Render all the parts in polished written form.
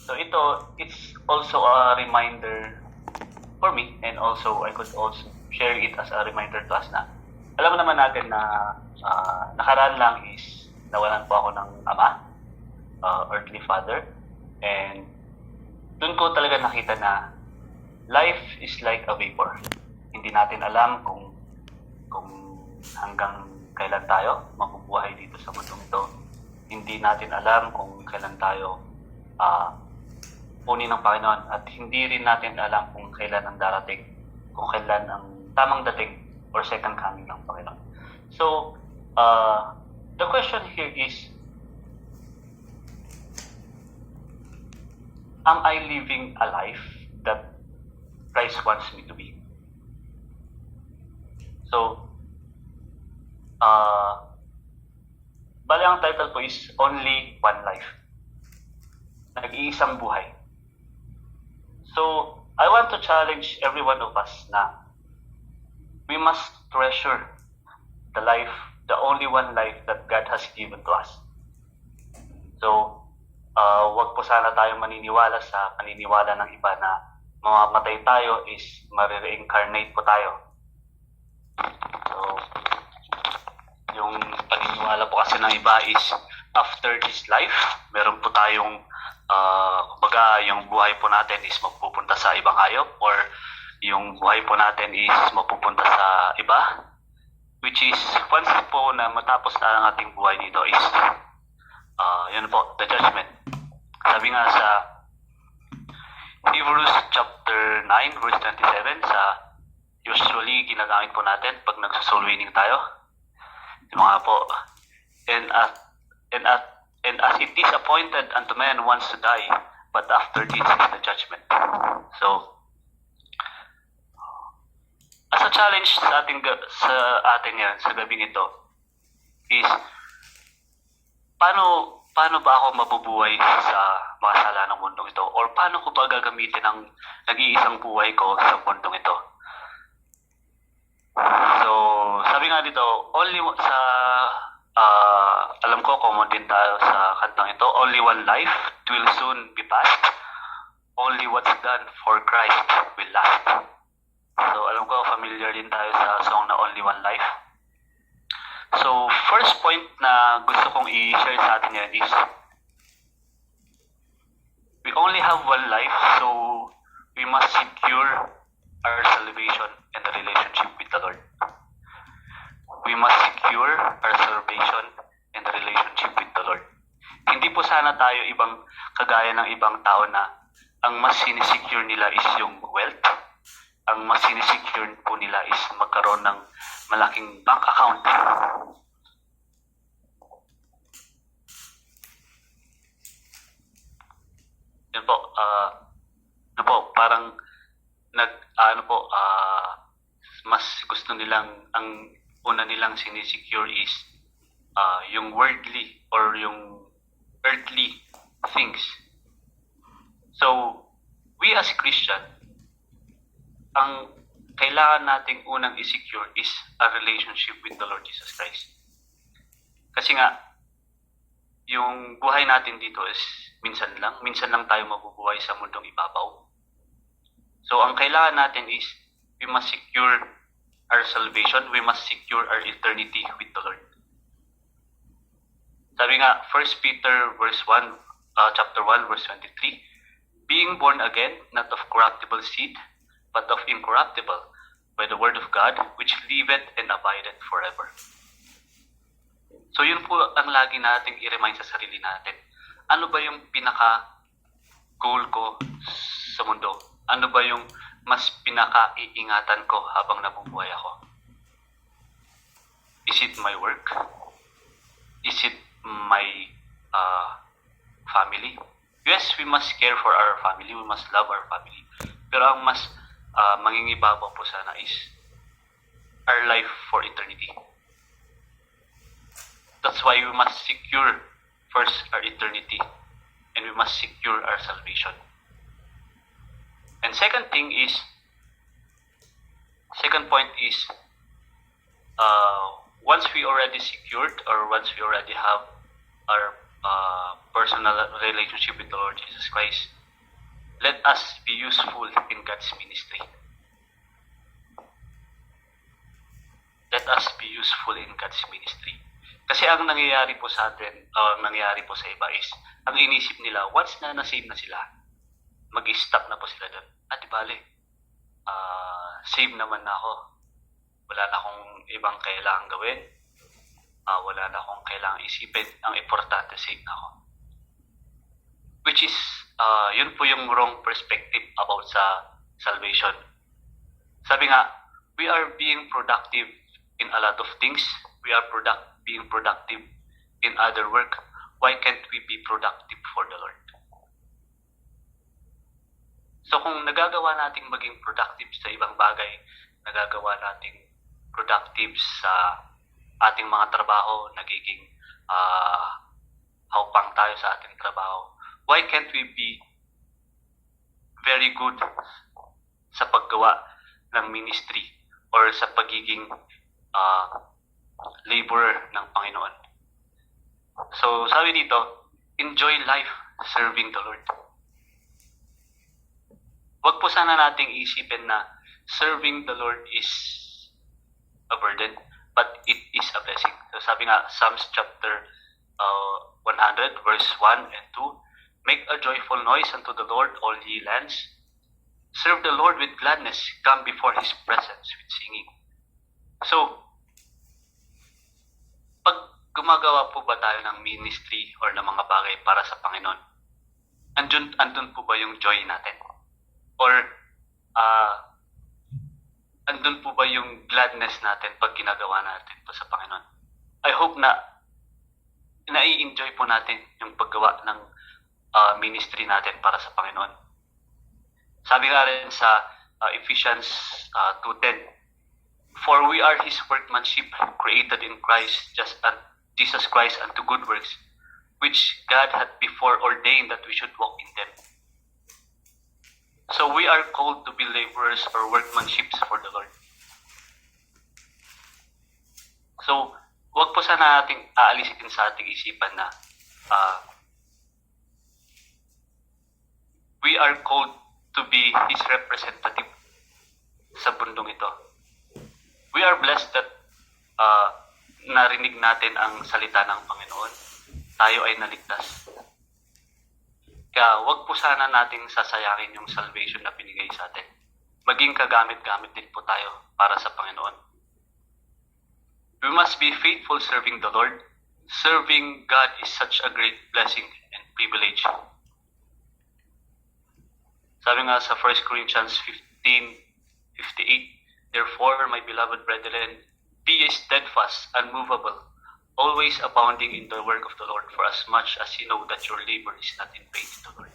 So it's also a reminder for me, and also I could also share it as a reminder to us na alam mo naman natin na nakaraan lang is nawalan po ako ng ama, earthly father, and dun ko talaga nakita na life is like a vapor. Hindi natin alam kung hanggang kailan tayo mabubuhay dito sa mundong ito. Hindi natin alam kung kailan tayo punin ng Panginoon, at hindi rin natin alam kung kailan ang darating, kung kailan ang tamang dating or second coming ng Panginoon. So, the question here is, am I living a life that Christ wants me to be? So, bali ang title po is Only One Life. Nag-iisang buhay. So, I want to challenge every one of us na we must treasure the life, the only one life that God has given to us. So, wag po sana tayong maniniwala sa paniniwala ng iba na mamamatay tayo is ma-reincarnate po tayo. So, yung paniniwala po kasi ng iba is after this life, meron po tayong kumbaga yung buhay po natin is mapupunta sa ibang hayop, or yung buhay po natin is mapupunta sa iba, which is once po na matapos na ang ating buhay dito is yun po, the judgment. Sabi nga sa Hebrews chapter 9 verse 27, sa usually ginagamit po natin pag nagsoul winning tayo, yung mga po, and as it is appointed unto man once to die, but after this is the judgment. So, as a challenge sa atin yan, sa gabing ito, is paano ba ako mabubuhay sa makasala ng mundong ito? Or paano ko ba gagamitin ang nag-iisang buhay ko sa mundong ito? So, sabi nga dito, only sa alam ko, common din tayo sa kantang ito, only one life will soon be past. Only what's done for Christ will last. So, alam ko, familiar din tayo sa song na Only One Life. So, first point na gusto kong i-share sa atin yan is, we only have one life, so we must secure our salvation and the relationship with the Lord. We must secure our salvation and the relationship with the Lord. Hindi po sana tayo kagaya ng ibang tao na ang mas sinisecure nila is yung wealth. Ang mas sinisecure po nila is magkaroon ng malaking bank account. Yun po, parang mas gusto nilang, ang una nilang sinisecure is yung worldly or yung earthly things. So, we as Christian, ang kailangan nating unang i-secure is a relationship with the Lord Jesus Christ. Kasi nga, yung buhay natin dito is minsan lang tayo mabubuhay sa mundong ibabaw. So, ang kailangan natin is, we must secure our salvation, we must secure our eternity with the Lord. Sabi nga, 1 Peter chapter 1 verse 23, being born again, not of corruptible seed, but of incorruptible, by the word of God, which liveth and abideth forever. So yun po ang lagi nating i-remind sa sarili natin. Ano ba yung pinaka-goal ko sa mundo? Ano ba yung mas pinaka-iingatan ko habang nabubuhay ako? Is it my work? Is it my family? Yes, we must care for our family, we must love our family. Pero ang mas mangingibabaw po sana is our life for eternity. That's why we must secure first our eternity, and we must secure our salvation. And second point is, once we already secured, or once we already have our personal relationship with the Lord Jesus Christ, let us be useful in God's ministry. Let us be useful in God's ministry. Kasi ang nangyayari po sa atin, ang nangyayari po sa iba is, ang inisip nila, once na na-save na sila, mag-stop na po sila doon. At di bale, save naman na ako. Wala na akong ibang kailangang gawin. Wala na akong kailangang isipin. Ang importante, save na ako. Which is, yun po yung wrong perspective about sa salvation. Sabi nga, we are being productive in a lot of things. We are being productive in other work. Why can't we be productive for the Lord? So kung nagagawa nating maging productive sa ibang bagay, nagagawa nating productive sa ating mga trabaho, nagiging haupang tayo sa ating trabaho, why can't we be very good sa paggawa ng ministry or sa pagiging laborer ng Panginoon? So sabi dito, enjoy life serving the Lord. Wag po sana nating isipin na serving the Lord is a burden, but it is a blessing. So sabi nga, Psalms chapter 100, verse 1 and 2, make a joyful noise unto the Lord, all ye lands. Serve the Lord with gladness, come before His presence with singing. So, pag gumagawa po ba tayo ng ministry or ng mga bagay para sa Panginoon, andun po ba yung joy natin? Or, andun po ba yung gladness natin pag ginagawa natin po sa Panginoon? I hope na nai-enjoy po natin yung paggawa ng ministry natin para sa Panginoon. Sabi nga rin sa Ephesians 2:10, for we are His workmanship, created in Christ, Jesus Christ, unto good works, which God had before ordained that we should walk in them. So we are called to be laborers or workmanships for the Lord. So, wag po sana nating aalisin sa ating isipan na we are called to be His representative sa bundong ito. We are blessed that narinig natin ang salita ng Panginoon. Tayo ay naligtas. Kaya wag po sana nating sasayangin yung salvation na binigay sa atin. Maging kagamit-gamit din po tayo para sa Panginoon. We must be faithful serving the Lord. Serving God is such a great blessing and privilege. Sabi nga sa 1 Corinthians 15:58, therefore, my beloved brethren, be ye steadfast, unmovable, always abounding in the work of the Lord, for as much as you know that your labor is not in vain in the Lord.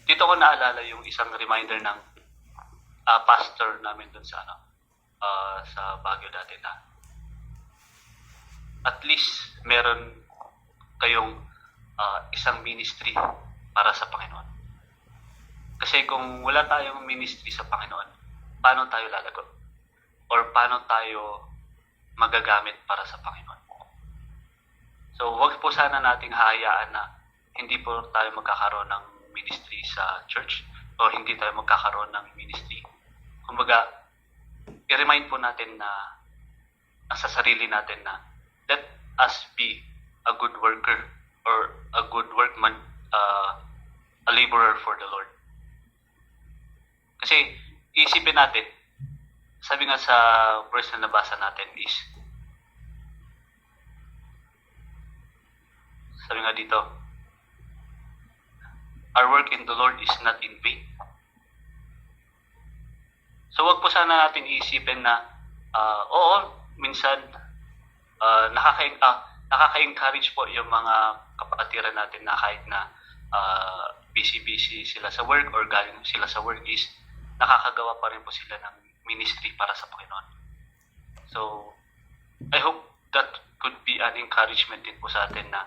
Dito ko naalala yung isang reminder ng pastor namin dun sa sa Baguio dati na at least meron kayong isang ministry para sa Panginoon. Kasi kung wala tayong ministry sa Panginoon, paano tayo lalago? Or paano tayo magagamit para sa Panginoon? So, wag po sana nating hahayaan na hindi po tayo magkakaroon ng ministry sa church o hindi tayo magkakaroon ng ministry. Kumbaga, i-remind po natin na sa sarili natin na let us be a good worker or a good workman, a laborer for the Lord. Kasi isipin natin, sabi nga sa verse na nabasa natin is, sabi nga dito, our work in the Lord is not in vain. So wag po sana natin isipin na, oo, minsan nakaka-encourage po yung mga kapatiran natin na kahit na busy-busy sila sa work or galing sila sa work is nakakagawa pa rin po sila ng ministry para sa Panginoon. So, I hope that could be an encouragement din po sa atin na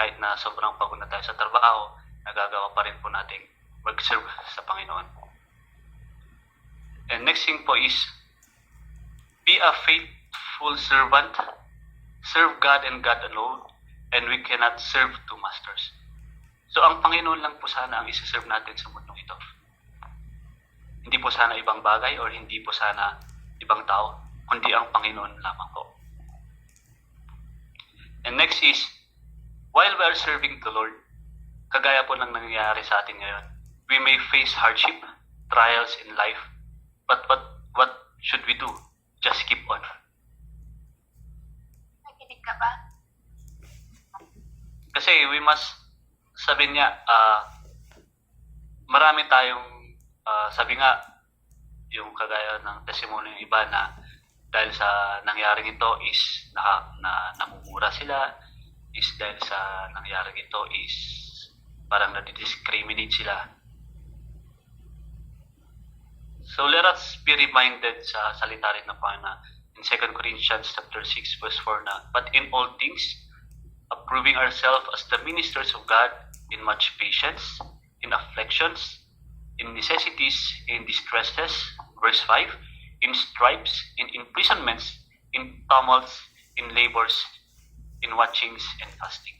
kahit na sobrang pagod na tayo sa trabaho, nagagawa pa rin po nating mag-serve sa Panginoon. And next thing po is, be a faithful servant, serve God and God alone, and we cannot serve two masters. So ang Panginoon lang po sana ang isa-serve natin sa mundong ito. Hindi po sana ibang bagay or hindi po sana ibang tao, kundi ang Panginoon lamang po. And next is, while we are serving the Lord, kagaya po ng nangyayari sa atin ngayon, we may face hardship, trials in life, but what should we do? Just keep on. Nakinig ka ba? Kasi we must, sabi niya, marami tayong, sabi nga, yung kagaya ng testimony ng iba na dahil sa nangyaring ito is namumura sila, is dahil sa nangyaring ito is parang nadidiscriminate sila. So let us be reminded sa salita rin na Panginoon in 2 Corinthians chapter 6 verse 4 na, but in all things, approving ourselves as the ministers of God in much patience, in afflictions, in necessities, in distresses, verse 5, in stripes, in imprisonments, in tumults, in labors, in watchings and fasting.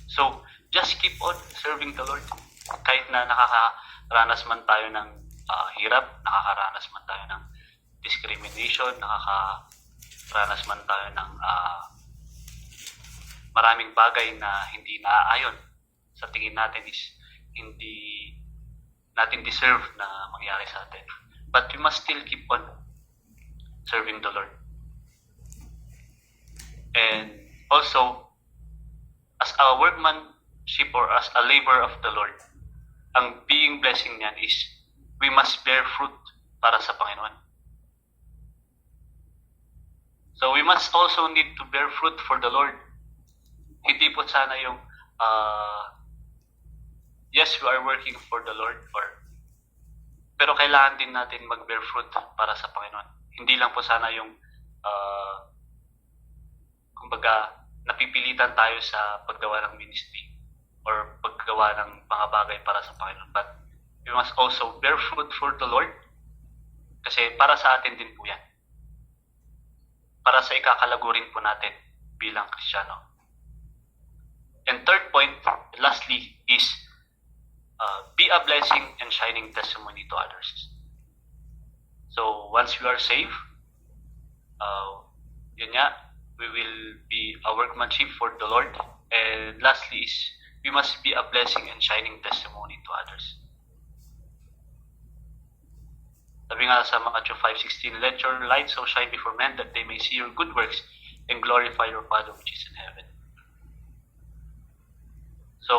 So, just keep on serving the Lord. Kahit na nakakaranas man tayo ng hirap, nakakaranas man tayo ng discrimination, nakakaranas man tayo ng maraming bagay na hindi naaayon sa tingin natin is hindi natin deserve na mangyari sa atin. But we must still keep on serving the Lord. And also, as a workmanship or as a labor of the Lord, ang being blessing niyan is we must bear fruit para sa Panginoon. So we must also need to bear fruit for the Lord. Hindi po sana yung yes, we are working for the Lord, pero kailangan din natin mag-bear fruit para sa Panginoon. Hindi lang po sana yung kumbaga napipilitan tayo sa paggawa ng ministry or paggawa ng mga bagay para sa Panginoon. But we must also bear fruit for the Lord kasi para sa atin din po yan. Para sa ikakalago rin po natin bilang Kristiyano. And third point, lastly, is be a blessing and shining testimony to others. So once we are saved, yun nga, we will be a workmanship for the Lord. And lastly is, we must be a blessing and shining testimony to others. Sabi nga sa Matthew 5:16, let your light so shine before men that they may see your good works and glorify your Father which is in heaven. So,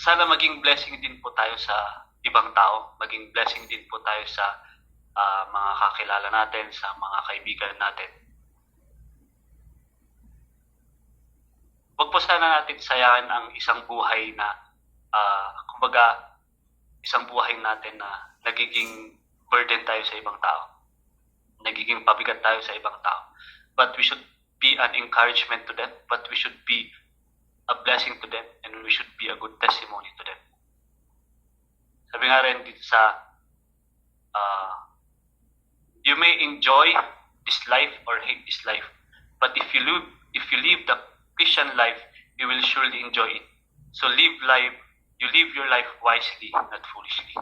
sana maging blessing din po tayo sa ibang tao, maging blessing din po tayo sa mga kakilala natin, sa mga kaibigan natin. Huwag po sana natin sayangin ang isang buhay na, kumbaga, isang buhay natin na nagiging burden tayo sa ibang tao. Nagiging pabigat tayo sa ibang tao. But we should be an encouragement to them, but we should be a blessing to them, and we should be a good testimony to them. Sabi nga rin dito sa, you may enjoy this life or hate this life, but if you live the Christian life, you will surely enjoy it. So you live your life wisely, not foolishly.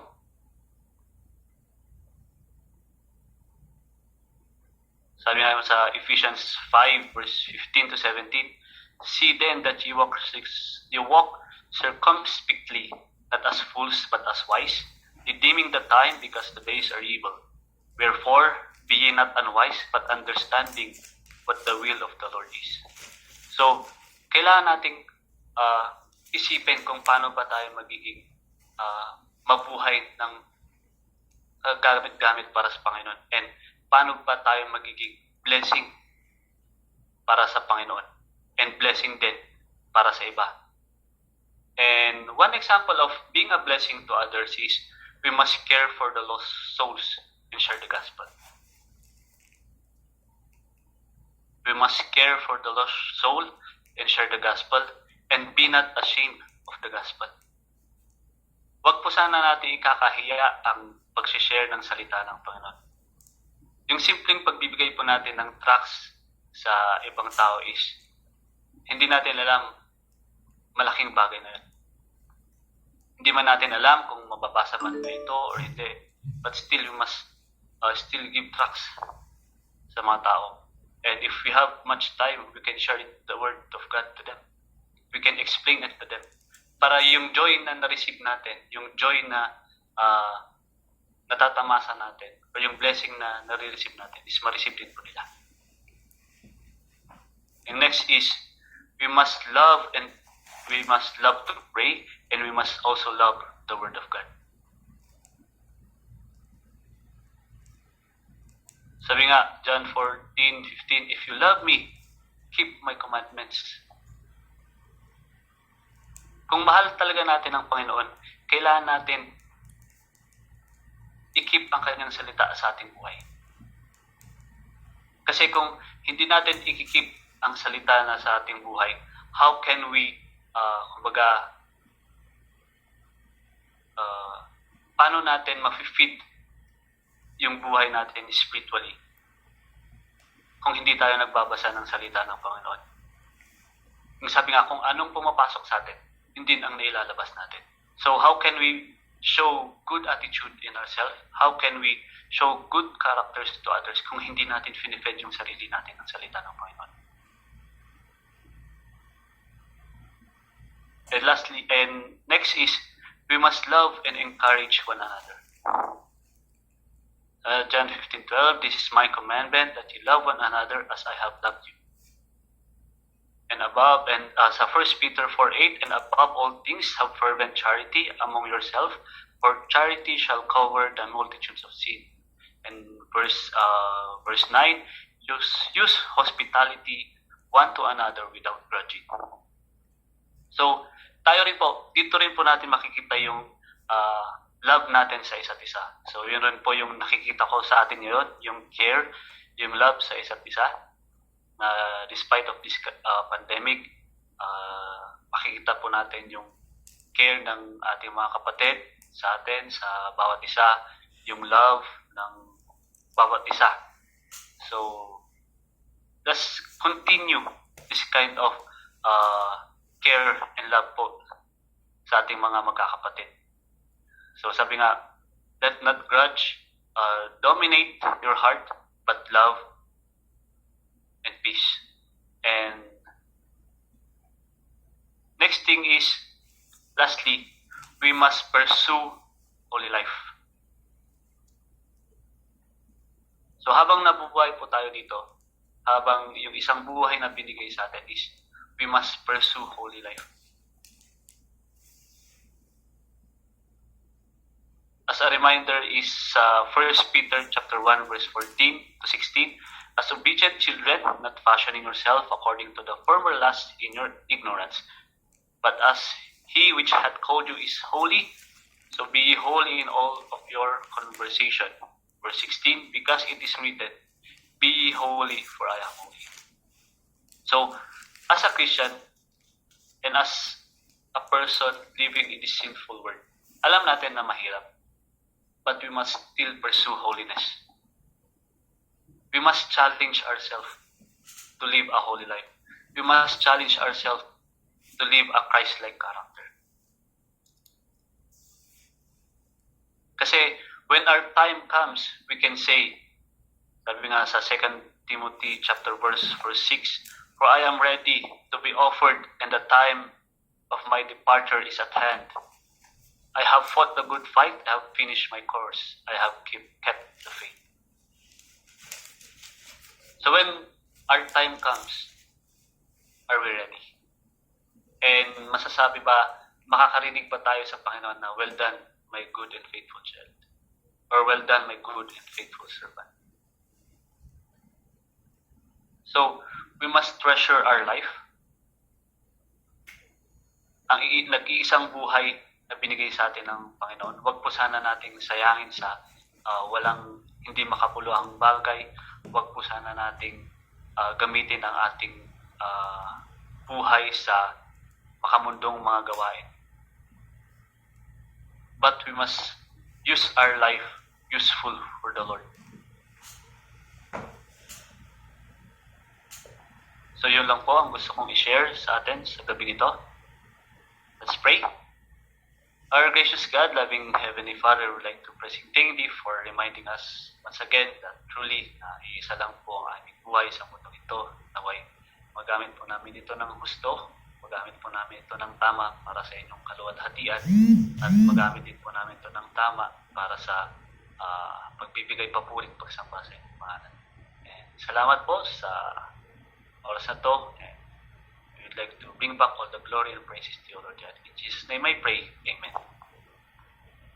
Sabi nga sa Ephesians 5 verse 15 to 17, see then that you walk circumspectly, not as fools but as wise, redeeming the time because the days are evil. Wherefore, be ye not unwise, but understanding what the will of the Lord is. So, kailangan nating isipin kung paano ba tayo magiging mabuhay ng gamit-gamit para sa Panginoon, and paano ba tayo magiging blessing para sa Panginoon and blessing din para sa iba. And one example of being a blessing to others is we must care for the lost souls and share the gospel. We must care for the lost soul and share the gospel and be not ashamed of the gospel. Huwag po sana natin ikakahiya ang pag-share ng salita ng Panginoon. Yung simpleng pagbibigay po natin ng tracts sa ibang tao is Hindi natin alam malaking bagay na yun. Hindi man natin alam kung mababasa man ba ito or hindi. But still, we must still give tracts sa mga tao. And if we have much time, we can share the word of God to them. We can explain it to them. Para yung joy na na-receive natin, yung joy na natatamasa natin, or yung blessing na nare-receive natin, is ma-receive din po nila. And next is, we must love to pray, and we must also love the Word of God. Sabi nga, John 14:15, if you love me, keep my commandments. Kung mahal talaga natin ang Panginoon, kailangan natin i-keep ang kanyang salita sa ating buhay. Kasi kung hindi natin i-keep ang salita na sa ating buhay, how can we, paano natin ma-feed yung buhay natin spiritually kung hindi tayo nagbabasa ng salita ng Panginoon? Yung sabi nga, kung anong pumapasok sa atin, hindi ang nailalabas natin. So how can we show good attitude in ourselves? How can we show good characters to others kung hindi natin finifed yung sarili natin ng salita ng Panginoon? And lastly, and next is, we must love and encourage one another. John 15:12, this is my commandment, that you love one another as I have loved you. And sa 1 Peter 4:8, and above all things, have fervent charity among yourself, for charity shall cover the multitudes of sin. And verse 9, use hospitality one to another without grudging. So, tayo rin po, dito rin po natin makikita yung love natin sa isa't isa. So, yun rin po yung nakikita ko sa atin ngayon, yung care, yung love sa isa't isa. Despite of this pandemic, makikita po natin yung care ng ating mga kapatid sa atin, sa bawat isa, yung love ng bawat isa. So, let's continue this kind of care and love po sa ating mga magkakapatid. So sabi nga, let not grudge dominate your heart, but love and peace. And next thing is, lastly, we must pursue holy life. So habang nabubuhay po tayo dito, habang yung isang buhay na binigay sa atin is, we must pursue holy life. As a reminder is 1 Peter chapter 1 verse 14 to 16. As obedient children, not fashioning yourself according to the former lust in your ignorance, but as he which hath called you is holy, so be ye holy in all of your conversation. Verse 16, because it is written, be ye holy, for I am holy. So, as a Christian, and as a person living in this sinful world, alam natin na mahirap, but we must still pursue holiness. We must challenge ourselves to live a holy life. We must challenge ourselves to live a Christ-like character. Kasi when our time comes, we can say, sabi nga sa 2 Timothy chapter verse 6, for I am ready to be offered, and the time of my departure is at hand. I have fought the good fight, I have finished my course, I have kept the faith. So when our time comes, are we ready? And masasabi ba, makakarinig ba tayo sa Panginoon na, well done, my good and faithful child? Or well done, my good and faithful servant? So, we must treasure our life. Ang nag-iisang buhay na binigay sa atin ng Panginoon, huwag po sana nating sayangin sa walang hindi makapuluhang bagay. Huwag po sana nating gamitin ang ating buhay sa makamundong mga gawain. But we must use our life useful for the Lord. So yun lang po ang gusto kong i-share sa atin sa gabi ito. Let's pray. Our gracious God, loving Heavenly Father, we would like to praise and thank Thee for reminding us once again that truly iisa lang po ang aming buhay sa mundong ito. Naway magamit po namin ito ng gusto, magamit po namin ito ng tama para sa inyong kaluwalhatian, at magamit din po namin ito ng tama para sa pagbibigay papuri at pagsamba sa inyong pangalan. And salamat po sa oras na to. And we would like to bring back all the glory and praises to you, Lord God. In Jesus' name I pray. Amen.